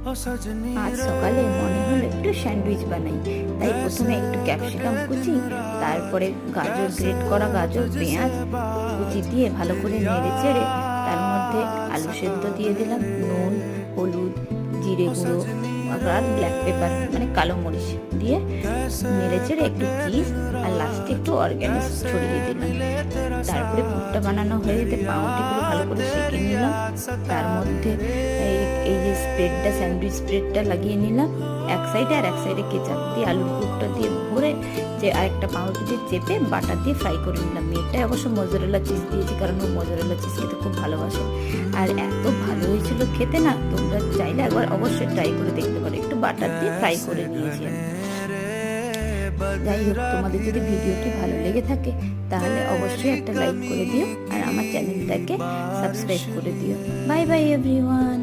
আজ সকালে মনে হলো একটু স্যান্ডউইচ বানাই, তাই প্রথমে একটু ক্যাপসিকাম কুচি, তারপরে গাজর, গ্রেট করা গাজর, পেঁয়াজ কুচি দিয়ে ভালো করে নেড়ে চেড়ে তার মধ্যে আলু সেদ্ধ দিয়ে দিলাম, নুন, হলুদ, জিরে গুঁড়ো আর ব্ল্যাক পেপার মানে কালো মরিচ দিয়ে নেড়ে চেড়ে একটু চিজ আর লাস্টে একটু অর্গ্যানিক ছড়িয়ে দিলাম। তারপরে পুরটা বানানো হয়ে যেতে পাউরুটিগুলো ভালো করে সেঁকে নিলাম, তার মধ্যে এই যে স্প্রেডটা, স্যান্ডউইচ স্প্রেডটা লাগিয়ে নিলাম এক সাইডে, আর এক সাইডে কেচাপ দিয়ে আলুর পুরটা দিয়ে ভরে যে আরেকটা পাউরুটি দিয়ে চেপে বাটার দিয়ে ফ্রাই করে নিলাম। মেয়েটাই অবশ্য মজরেলা চিজ দিয়েছি, কারণ ও মজরেলা চিজ খেতে খুব ভালোবাসে। আর এত ভালো হয়েছিল খেতে না, তোমরা চাইলে একবার অবশ্যই ট্রাই করে দেখতে পারো। একটু বাটার দিয়ে ফ্রাই করে নিয়েছি আমি। যাই হোক, তোমাদের যদি ভিডিওটি ভালো লেগে থাকে তাহলে অবশ্যই একটা লাইক করে দিও আর আমার চ্যানেলটাকে সাবস্ক্রাইব করে দিও। Bye bye everyone.